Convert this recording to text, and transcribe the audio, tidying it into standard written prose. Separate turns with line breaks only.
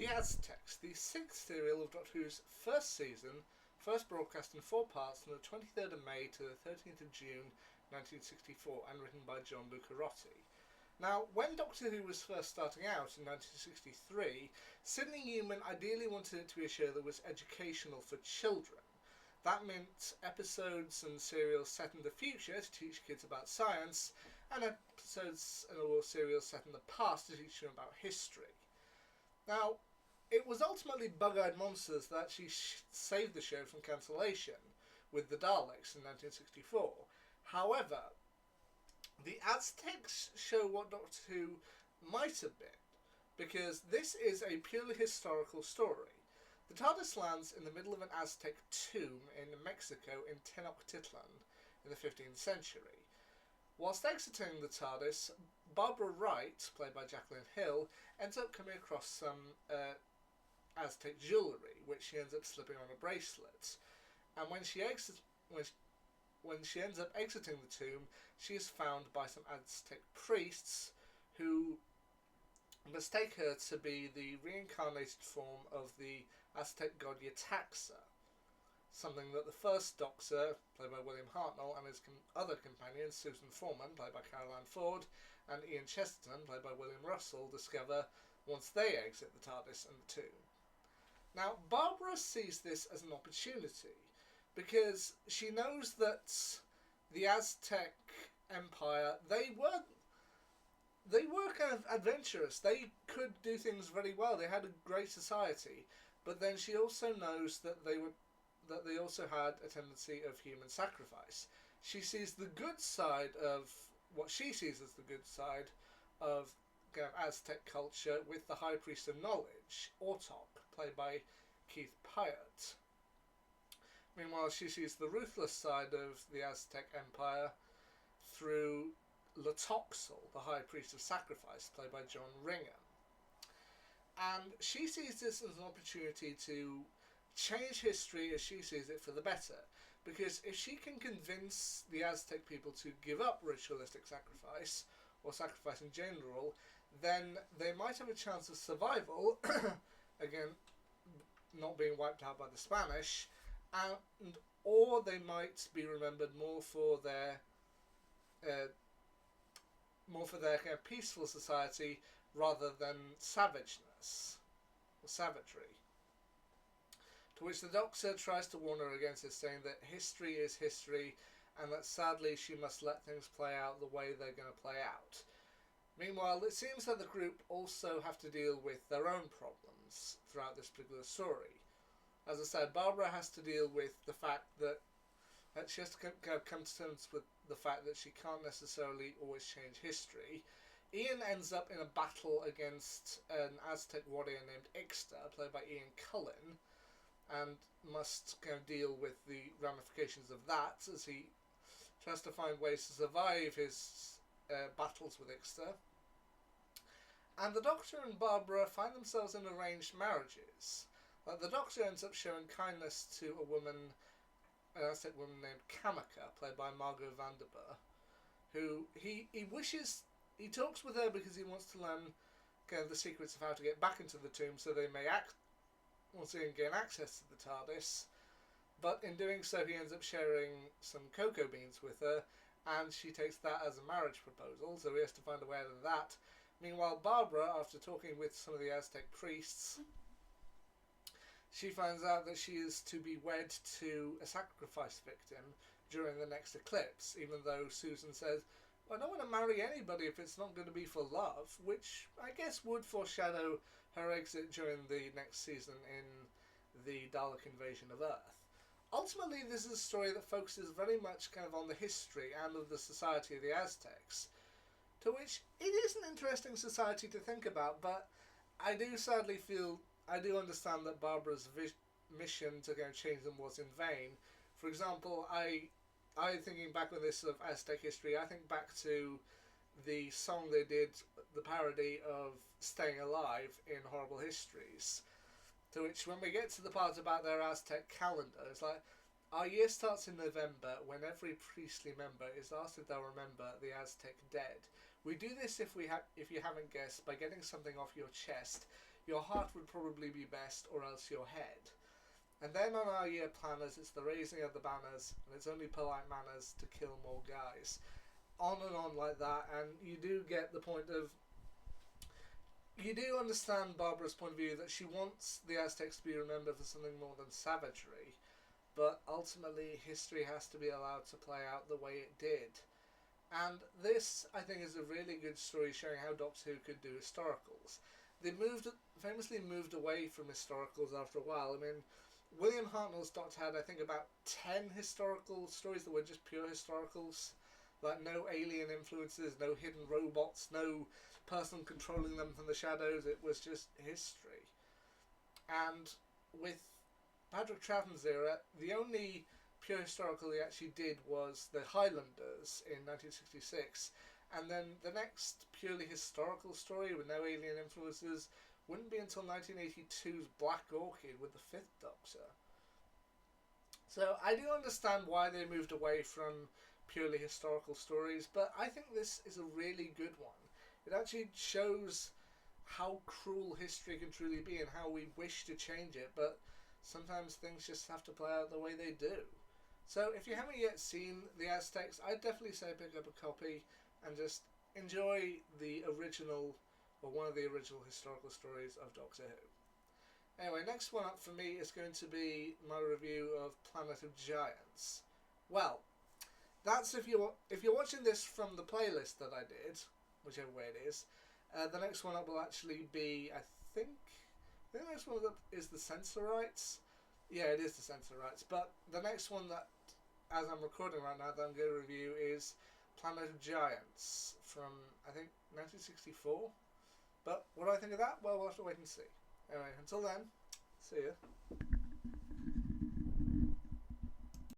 The Aztecs, the sixth serial of Doctor Who's first season, first broadcast in 4 parts from the 23rd of May to the 13th of June 1964 and written by John Lucarotti. Now, when Doctor Who was first starting out in 1963, Sidney Newman ideally wanted it to be a show that was educational for children. That meant episodes and serials set in the future to teach kids about science, and episodes or serials set in the past to teach them about history. Now, it was ultimately Bug-Eyed Monsters that actually saved the show from cancellation with the Daleks in 1964. However, the Aztecs show what Doctor Who might have been, because this is a purely historical story. The TARDIS lands in the middle of an Aztec tomb in Mexico in Tenochtitlan in the 15th century. Whilst exiting the TARDIS, Barbara Wright, played by Jacqueline Hill, ends up coming across some Aztec jewellery, which she ends up slipping on a bracelet. And when she ends up exiting the tomb, she is found by some Aztec priests who mistake her to be the reincarnated form of the Aztec god Yetaxa, something that the first Doctor, played by William Hartnell, and his other companions, Susan Foreman, played by Caroline Ford, and Ian Chesterton, played by William Russell, discover once they exit the TARDIS and the tomb. Now, Barbara sees this as an opportunity, because she knows that the Aztec Empire, they were kind of adventurous. They could do things very well. They had a great society, but then she also knows that they also had a tendency of human sacrifice. She sees the good side of what she sees as the good side of Aztec culture with the High Priest of Knowledge, Ortok, played by Keith Pyatt. Meanwhile, she sees the ruthless side of the Aztec Empire through Latoxel, the High Priest of Sacrifice, played by John Ringham. And she sees this as an opportunity to change history as she sees it for the better. Because if she can convince the Aztec people to give up ritualistic sacrifice, or sacrifice in general, then they might have a chance of survival, again, not being wiped out by the Spanish, or they might be remembered more for their kind of peaceful society rather than savageness or savagery. To which the Doctor tries to warn her against this, saying that history is history and that sadly she must let things play out the way they're going to play out. Meanwhile, it seems that the group also have to deal with their own problems throughout this particular story. As I said, Barbara has to deal with the fact that she has to come to terms with the fact that she can't necessarily always change history. Ian ends up in a battle against an Aztec warrior named Ixta, played by Ian Cullen, and must deal with the ramifications of that as he tries to find ways to survive his battles with Ixta. And the Doctor and Barbara find themselves in arranged marriages. The Doctor ends up showing kindness to an Aztec woman named Kamaka, played by Margot Vanderburg, who he talks with her because he wants to learn the secrets of how to get back into the tomb so they may once again gain access to the TARDIS. But in doing so, he ends up sharing some cocoa beans with her, and she takes that as a marriage proposal, so he has to find a way out of that. Meanwhile, Barbara, after talking with some of the Aztec priests, she finds out that she is to be wed to a sacrifice victim during the next eclipse, even though Susan says, well, I don't want to marry anybody if it's not going to be for love, which I guess would foreshadow her exit during the next season in the Dalek invasion of Earth. Ultimately, this is a story that focuses very much on the history and of the society of the Aztecs, to which it is an interesting society to think about, but I do understand that Barbara's mission to change them was in vain. For example, I thinking back on this of Aztec history, I think back to the song they did, the parody of Staying Alive in Horrible Histories, to which when we get to the part about their Aztec calendar, it's like, our year starts in November when every priestly member is asked if they'll remember the Aztec dead. We do this if you haven't guessed, by getting something off your chest. Your heart would probably be best, or else your head. And then on our year planners, it's the raising of the banners, and it's only polite manners to kill more guys. On and on like that, and you do get the point of... You do understand Barbara's point of view that she wants the Aztecs to be remembered for something more than savagery, but ultimately history has to be allowed to play out the way it did. And this, I think, is a really good story showing how Doctor Who could do historicals. They famously moved away from historicals after a while. I mean, William Hartnell's Doctor had, I think, about 10 historical stories that were just pure historicals. Like, no alien influences, no hidden robots, no person controlling them from the shadows. It was just history. And with Patrick Troughton's era, the only pure historical he actually did was the Highlanders in 1966, and then the next purely historical story with no alien influences wouldn't be until 1982's Black Orchid with the Fifth Doctor. So I do understand why they moved away from purely historical stories, but I think this is a really good one. It actually shows how cruel history can truly be and how we wish to change it, but sometimes things just have to play out the way they do. So if you haven't yet seen the Aztecs, I'd definitely say pick up a copy and just enjoy the original, or one of the original historical stories of Doctor Who. Anyway, next one up for me is going to be my review of Planet of Giants. Well, that's if you're watching this from the playlist that I did, whichever way it is. The next one up will actually be, I think the next one up is the Censorites. Yeah, it is the Censorites. But the next one that, as I'm recording right now, that I'm going to review is Planet of Giants from, I think, 1964. But what do I think of that? Well, we'll have to wait and see. Anyway, until then, see ya.